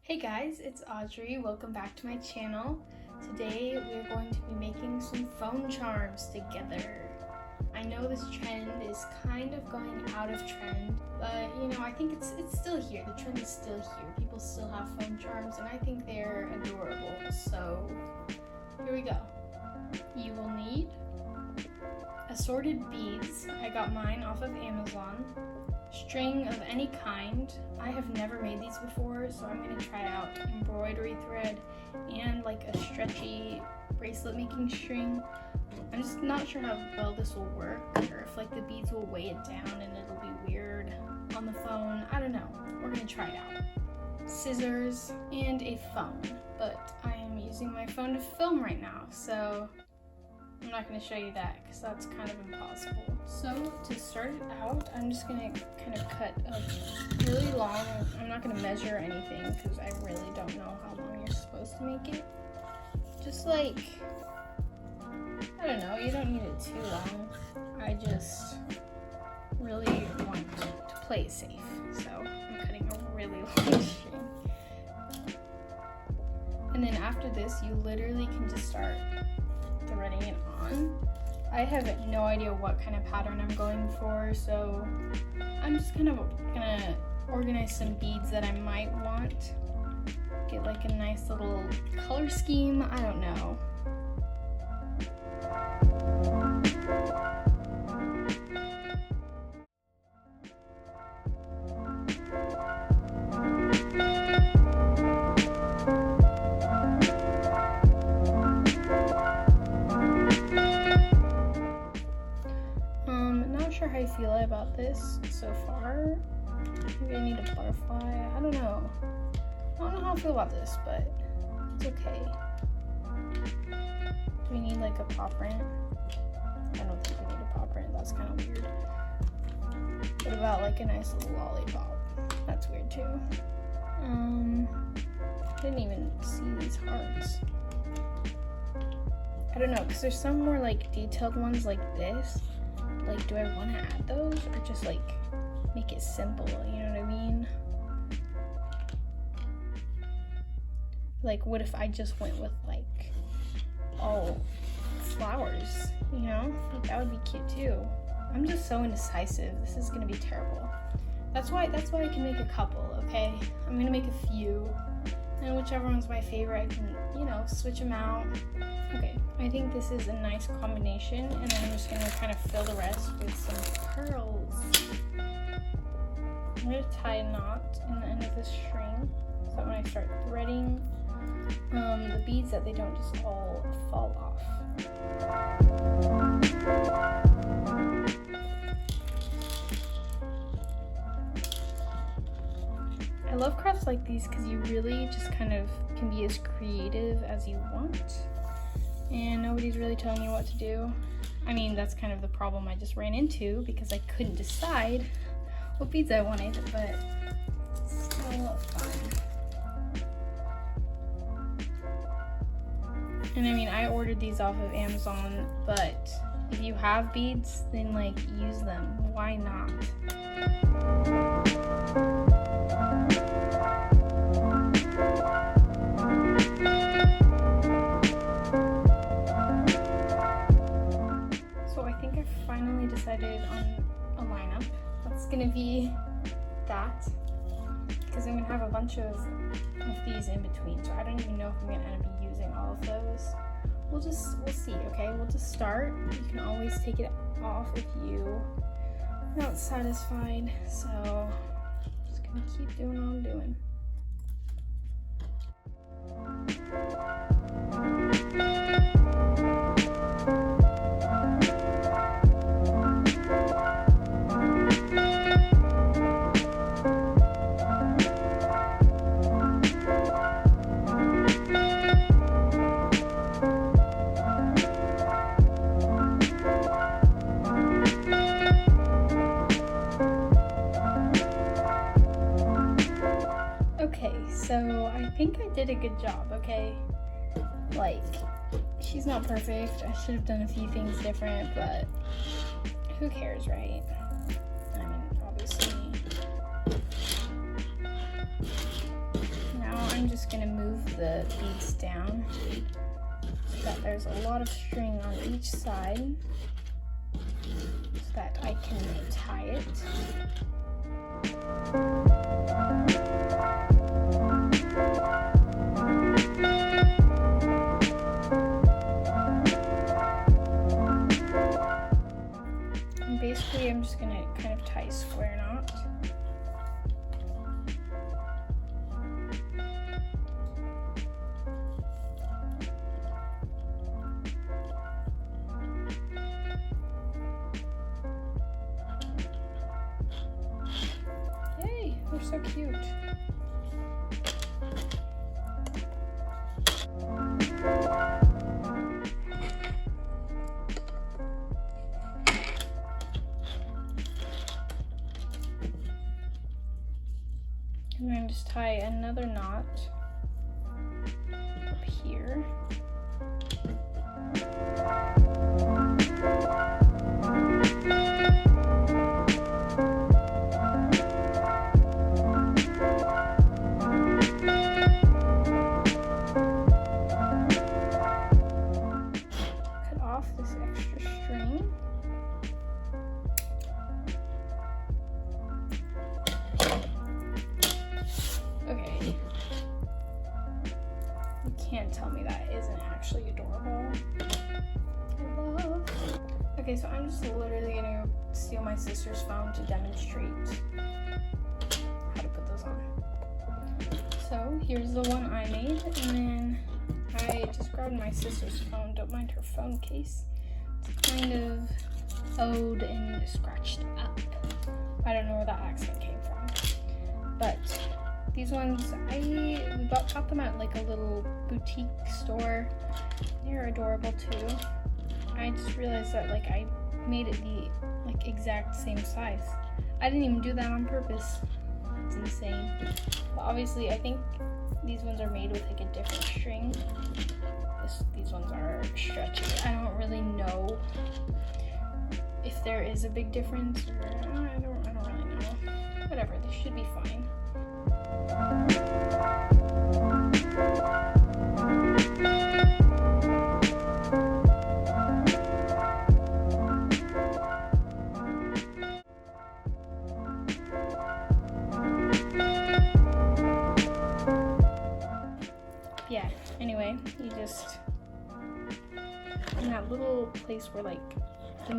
Hey guys, it's Audrey. Welcome back to my channel. Today we're going to be making some phone charms together. I know this trend is kind of going out of trend, but I think it's still here. The trend is still here. People still have phone charms and I think they're adorable. So here we go. You will need assorted beads. I got mine off of Amazon. String of any kind. I have never made these before, so I'm going to try out embroidery thread and like a stretchy bracelet making string. I'm just not sure how well this will work, or if like the beads will weigh it down and it'll be weird on the phone. I don't know. We're going to try it out. Scissors and a phone, but I am using my phone to film right now, so I'm not going to show you that because that's kind of impossible. So to start it out, I'm just going to kind of cut a really long, I'm not going to measure anything because I really don't know how long you're supposed to make it. Just like, I don't know, you don't need it too long. I just really want to play it safe. So I'm cutting a really long string. And then after this, you literally can just start threading it on. I have no idea what kind of pattern I'm going for, so I'm just kind of gonna organize some beads that I might want. Get like a nice little color scheme, I don't know. Not sure how I feel about this so far. Maybe I need a butterfly. I don't know. I don't know how I feel about this, but it's okay. Do we need like a paw print? I don't think we need a paw print. That's kind of weird. What about like a nice little lollipop? That's weird too. I didn't even see these hearts. I don't know, because there's some more like detailed ones like this. Like, do I want to add those or just like make it simple? You know what I mean? Like, what if I just went with like all flowers? You know, like that would be cute too. I'm just so indecisive. This is gonna be terrible. That's why I can make a couple. Okay, I'm gonna make a few, and whichever one's my favorite, I can switch them out. Okay, I think this is a nice combination, and then I'm just gonna kind of fill the rest with some pearls. I'm gonna tie a knot in the end of the string so that when I start threading the beads, that they don't just all fall off. I love crafts like these because you really just kind of can be as creative as you want. And nobody's really telling you what to do. I mean, that's kind of the problem I just ran into because I couldn't decide what beads I wanted, but it's still fun. And I mean, I ordered these off of Amazon, but if you have beads, then like use them. Why not? Finally decided on a lineup. That's gonna be that, because I'm gonna have a bunch of these in between, so I don't even know if I'm gonna end up using all of those. We'll see. Okay, we'll just start. You can always take it off if you're not satisfied, so I'm just gonna keep doing what I'm doing. So I think I did a good job, okay? Like, she's not perfect. I should have done a few things different, but who cares, right? I mean, obviously. Now I'm just gonna move the beads down so that there's a lot of string on each side so that I can tie it. And basically I'm just gonna kind of tie a square knot. They're so cute. I'm going to just tie another knot up here. This extra string. Okay. You can't tell me that isn't actually adorable. I love. Okay, so I'm just literally gonna steal my sister's phone to demonstrate how to put those on. So here's the one I made, and then I just grabbed my sister's phone. Don't mind her phone case. It's kind of old and scratched up. I don't know where that accent came from. But these ones, we got them at like a little boutique store. They're adorable too. I just realized that like I made it the like exact same size. I didn't even do that on purpose. It's insane. But obviously I think these ones are made with like a different string. These ones are stretchy. I don't really know if there is a big difference, or I don't really know. Whatever, they should be fine. Yeah, anyway, you just, in that little place where like the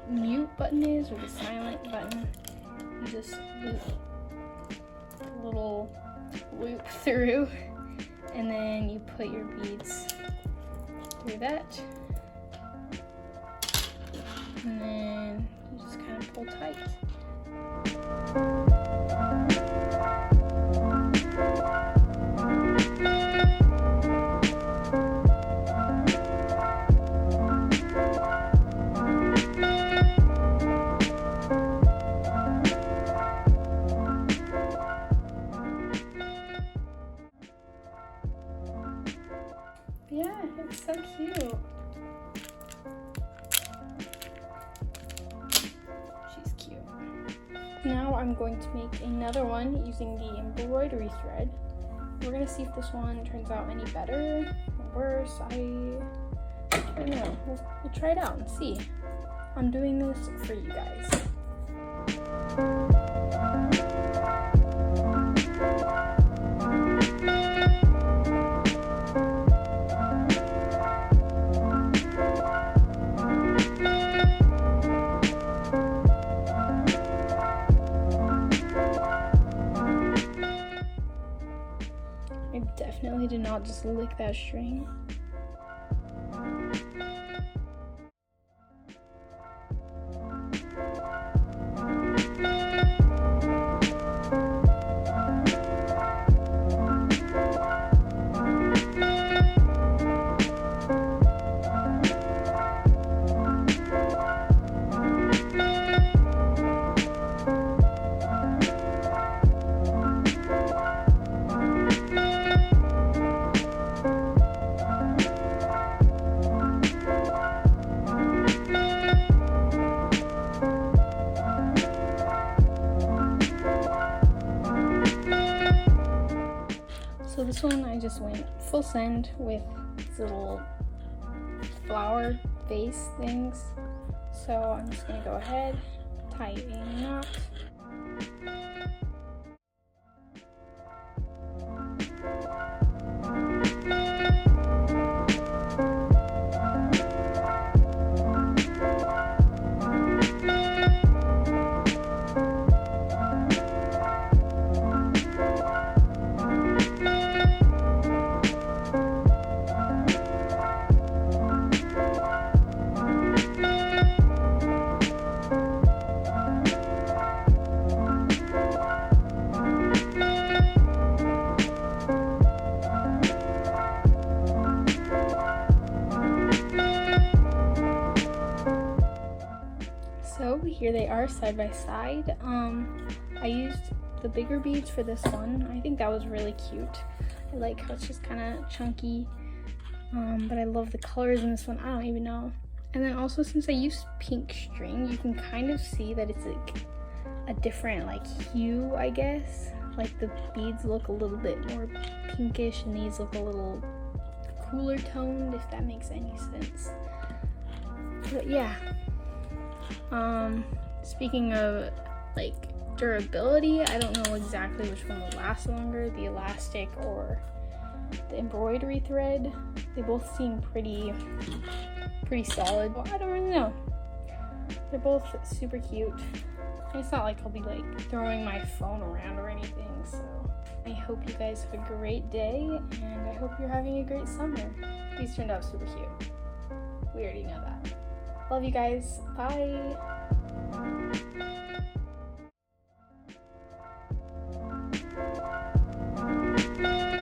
mute button is, or the silent button, you just loop a little loop through, and then you put your beads through that, and then you just kind of pull tight. Yeah, it's so cute. She's cute. Now I'm going to make another one using the embroidery thread. We're gonna see if this one turns out any better or worse. I don't know. We'll try it out and see. I'm doing this for you guys. I definitely did not just lick that string. So this one I just went full send with these little flower face things. So I'm just gonna go ahead, tie a knot. So here they are side by side. I used the bigger beads for this one. I think that was really cute. I like how it's just kind of chunky, but I love the colors in this one. I don't even know. And then also, since I used pink string, you can kind of see that it's like a different like hue, I guess. Like the beads look a little bit more pinkish and these look a little cooler toned, if that makes any sense. But yeah. Speaking of like durability, I don't know exactly which one will last longer, the elastic or the embroidery thread. They both seem pretty solid. Well, I don't really know. They're both super cute. And it's not like I'll be like throwing my phone around or anything, so I hope you guys have a great day, and I hope you're having a great summer. These turned out super cute. We already know that. Love you guys. Bye.